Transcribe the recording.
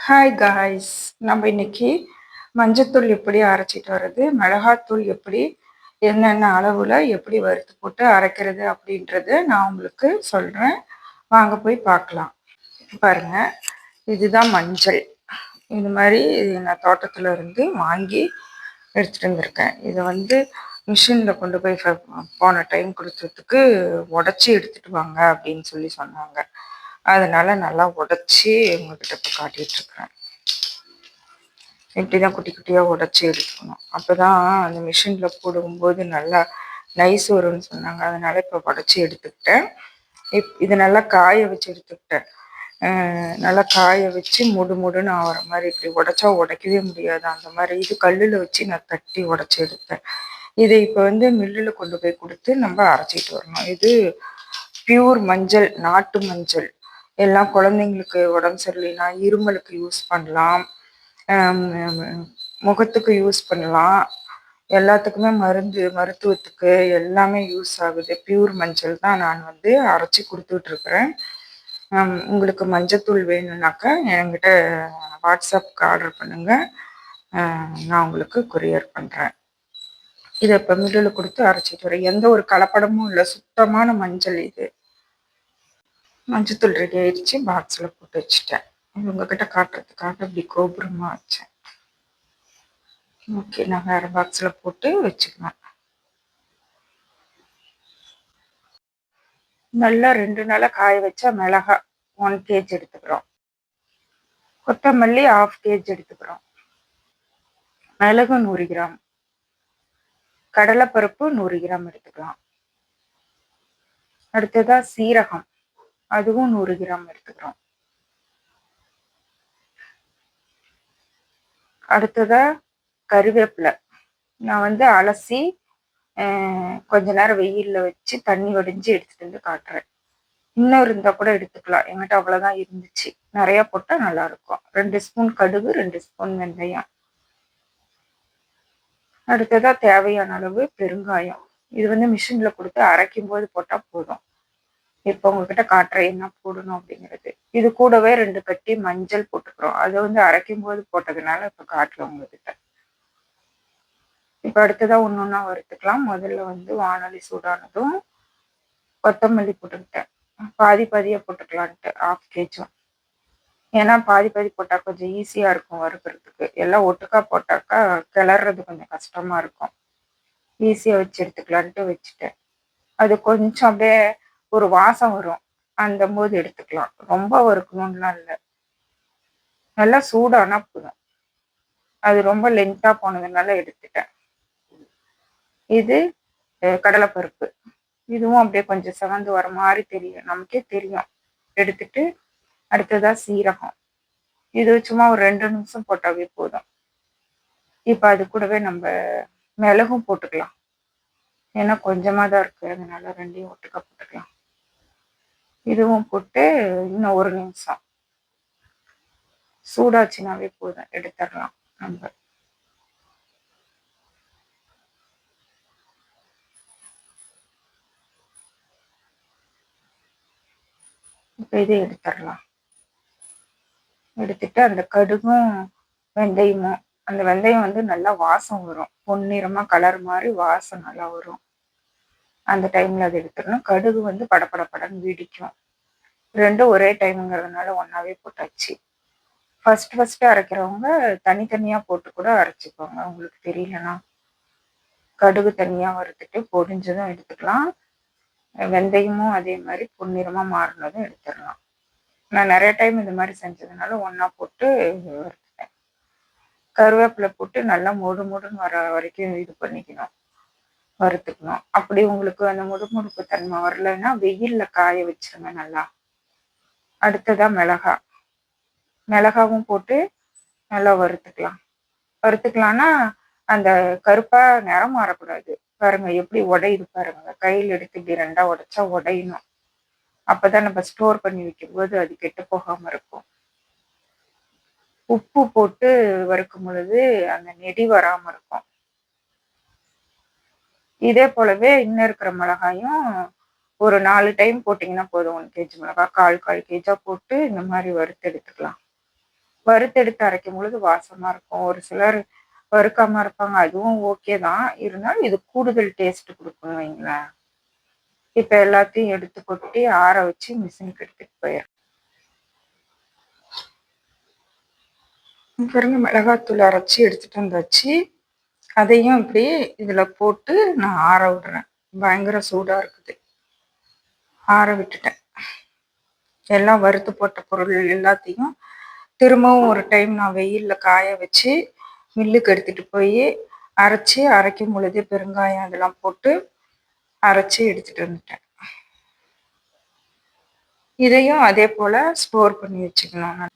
Hi guys, நம்ம இன்னைக்கு மஞ்சத்தூள் எப்படி அரைச்சிட்டு வர்றது, மிளகாத்தூள் எப்படி என்னென்ன அளவில் எப்படி வறுத்து போட்டு அரைக்கிறது அப்படின்றத நான் உங்களுக்கு சொல்கிறேன். வாங்க போய் பார்க்கலாம். பாருங்க, இதுதான் மஞ்சள். இது மாதிரி நான் தோட்டத்தில் இருந்து வாங்கி எடுத்துகிட்டு வந்திருக்கேன். இதை மிஷினில் கொண்டு போய் போன டைம் கொடுத்ததுக்கு உடச்சி எடுத்துகிட்டு வாங்க அப்படின்னு சொன்னாங்க. அதனால நல்லா உடச்சி உங்ககிட்ட இப்போ காட்டிட்டு இருக்கிறேன். இப்படிதான் குட்டி குட்டியாக உடச்சி எடுத்துக்கணும். அப்போதான் அந்த மிஷினில் போடும்போது நல்லா நைஸ் வரும்னு சொன்னாங்க. அதனால இப்போ உடச்சி எடுத்துக்கிட்டேன். இதை நல்லா காய வச்சு எடுத்துக்கிட்டேன். நல்லா காய வச்சு முடுன்னு ஆகிற மாதிரி, இப்படி உடச்சா உடைக்கவே முடியாது அந்த மாதிரி. இது கல்லில் வச்சு நான் தட்டி உடச்சி எடுத்தேன். இதை இப்போ மில்லில் கொண்டு போய் கொடுத்து நம்ம அரைச்சிட்டு வரணும். இது பியூர் மஞ்சள், நாட்டு மஞ்சள். எல்லாம் குழந்தைங்களுக்கு உடம்பு சரியில்லைன்னா இருமலுக்கு யூஸ் பண்ணலாம், முகத்துக்கு யூஸ் பண்ணலாம், எல்லாத்துக்குமே மருத்துவத்துக்கு எல்லாமே யூஸ் ஆகுது. பியூர் மஞ்சள் தான் நான் அரைச்சி கொடுத்துட்ருக்குறேன். உங்களுக்கு மஞ்சத்தூள் வேணும்னாக்கா என்கிட்ட வாட்ஸ்அப்புக்கு ஆர்டர் பண்ணுங்கள், நான் உங்களுக்கு கொரியர் பண்ணுறேன். இதை இப்போ மில்லில் கொடுத்து அரைச்சிட்டு வரேன். எந்த ஒரு கலப்படமும் இல்லை, சுத்தமான மஞ்சள். இது மஞ்சத்தூள் ரெடி ஆயிடுச்சு. பாக்ஸில் போட்டு வச்சுட்டேன். உங்ககிட்ட காட்டுறதுக்காக இப்படி கோபுரமாக வச்சேன். ஓகே, நான் வேறு பாக்ஸில் போட்டு வச்சுக்குவேன். நல்லா 2 நாளாக காய வச்சா மிளகா 1 kg எடுத்துக்கிறோம். கொத்தமல்லி 1/2 kg எடுத்துக்கிறோம். மிளகு 100 கிராம், கடலைப்பருப்பு 100 கிராம் எடுத்துக்கலாம். அடுத்ததா சீரகம், அதுவும் 100 கிராம் எடுத்துக்கிறோம். அடுத்ததா கருவேப்பிலை, நான் அலசி கொஞ்ச நேரம் வெயிலில் வச்சு தண்ணி வடிஞ்சு எடுத்துட்டு காட்டுறேன். இன்னும் இருந்தால் கூட எடுத்துக்கலாம், என்கிட்ட அவ்வளோதான் இருந்துச்சு. நிறையா போட்டால் நல்லா இருக்கும். 2 ஸ்பூன் கடுகு, 2 ஸ்பூன் வெந்தயம். அடுத்ததா தேவையான அளவு பெருங்காயம். இது மிஷினில் கொடுத்து அரைக்கும் போது போட்டால் போதும். இப்போ உங்ககிட்ட காட்டுறேன் என்ன போடணும் அப்படிங்கிறது. இது கூடவே 2 கட்டி மஞ்சள் போட்டுக்கிறோம். அதை அரைக்கும் போது போட்டதுனால இப்போ காட்டுறேன் உங்ககிட்ட. இப்போ அடுத்ததா ஒன்றா வறுத்துக்கலாம். முதல்ல வானொலி சூடானதும் கொத்தமல்லி போட்டுக்கிட்டேன். பாதியாக போட்டுக்கலான்ட்டு 1/2 kg. ஏன்னா பாதி போட்டால் கொஞ்சம் ஈஸியாக இருக்கும் வறுக்கிறதுக்கு. எல்லாம் ஒட்டுக்கா போட்டாக்கா கிளறது கொஞ்சம் கஷ்டமாக இருக்கும். ஈஸியாக வச்சு எடுத்துக்கலான்ட்டு வச்சுட்டேன். அது கொஞ்சம் அப்படியே ஒரு வாசம் வரும், அந்த போது எடுத்துக்கலாம். ரொம்ப வறுக்கணும்லாம் இல்லை, நல்லா சூடானா போதும். அது ரொம்ப லென்த்தாக போனதுனால எடுத்துட்டேன். இது கடலைப்பருப்பு, இதுவும் அப்படியே கொஞ்சம் செவந்து வர மாதிரி தெரியும், நமக்கே தெரியும். எடுத்துட்டு அடுத்ததா சீரகம், இது சும்மா ஒரு 2 நிமிஷம் போட்டாவே போதும். இப்போ அது கூடவே நம்ம மிளகும் போட்டுக்கலாம். ஏன்னா கொஞ்சமாக தான் இருக்கு, அதனால 2ஐயும் ஒட்டுக்கா போட்டுக்கலாம். இதுவும் போட்டு இன்னும் 1 நிமிஷம் சூடாச்சுனாவே போதும், எடுத்துடலாம் நம்ம. இப்போ இதை எடுத்துடலாம். எடுத்துட்டு அந்த கடுகும் வெந்தயமும், அந்த வெந்தயம் நல்லா வாசம் வரும், பொன்னிறமாக கலர் மாதிரி வாசம் நல்லா வரும். அந்த டைமில் அதை எடுத்துடணும். கடுகு படப்படன்னு வெடிக்கும். 2 ஒரே டைமுங்கிறதுனால ஒன்றாவே போட்டாச்சு. ஃபஸ்ட்டு அரைக்கிறவங்க தனித்தனியாக போட்டு கூட அரைச்சிக்கோங்க, உங்களுக்கு தெரியலனா. கடுகு தனியாக வறுத்துட்டு பொடிஞ்சதும் எடுத்துக்கலாம். வெந்தயமும் அதே மாதிரி பொன்னிறமாக மாறினதும் எடுத்துடலாம். நான் நிறைய டைம் இந்த மாதிரி செஞ்சதுனால ஒன்றா போட்டு வறுத்துட்டேன். கருவேப்பிலை போட்டு நல்லா முடுன்னு வர வரைக்கும் இது பண்ணிக்கணும், வறுத்துக்கணும். அப்படி உங்களுக்கு அந்த முடுமுடுப்பு தன்மை வரலைன்னா வெயிலில் காய வச்சிருங்க நல்லா. அடுத்ததா மிளகாவும் போட்டு நல்லா வறுத்துக்கலாம்னா அந்த கருப்பா நிறம் மாறக்கூடாது. பாருங்க எப்படி உடையுது பாருங்க, கையில் எடுத்து இப்படி 2ஆ உடைச்சா உடையணும். அப்பதான் நம்ம ஸ்டோர் பண்ணி வைக்கும்போது அது கெட்டு போகாம இருக்கும். உப்பு போட்டு வறுக்கும் பொழுது அந்த நெடி வராம இருக்கும். இதே போலவே இன்னும் இருக்கிற மிளகாயும் ஒரு 4 டைம் போட்டிங்கன்னா போதும். 1 kg மிளகாய் 1/4 kg போட்டு இந்த மாதிரி வறுத்து எடுத்துக்கலாம். வறுத்தெடுத்து அரைக்கும் பொழுது வாசமா இருக்கும். ஒரு சிலர் வறுக்காம இருப்பாங்க. அதுவும் ஓகே தான். இருந்தாலும் இது கூடுதல் டேஸ்ட் குடுக்கும்னு வைங்களேன். இப்ப எல்லாத்தையும் எடுத்து கொட்டி ஆற வச்சு மிஷினுக்கு எடுத்துட்டு போயிடுறேன். பாருங்க மிளகாத்தூள் அரைச்சி எடுத்துட்டு வந்தாச்சு. அதையும் இப்படி இதுல போட்டு நான் ஆற விடுறேன். பயங்கர சூடா இருக்குது. ஆற விட்டுட்டேன். எல்லாம் வறுத்து போட்ட பொருள் எல்லாத்தையும் திரும்பவும் ஒரு டைம் நான் வெயில்ல காய வச்சு மில்லுக்கு எடுத்துட்டு போய் அரைச்சி அரைக்கும் பொழுதே பெருங்காயம் அதெல்லாம் போட்டு அரைச்சி எடுத்துட்டு வந்துட்டேன். இதையும் அதே போல ஸ்டோர் பண்ணி வச்சுக்கணும்.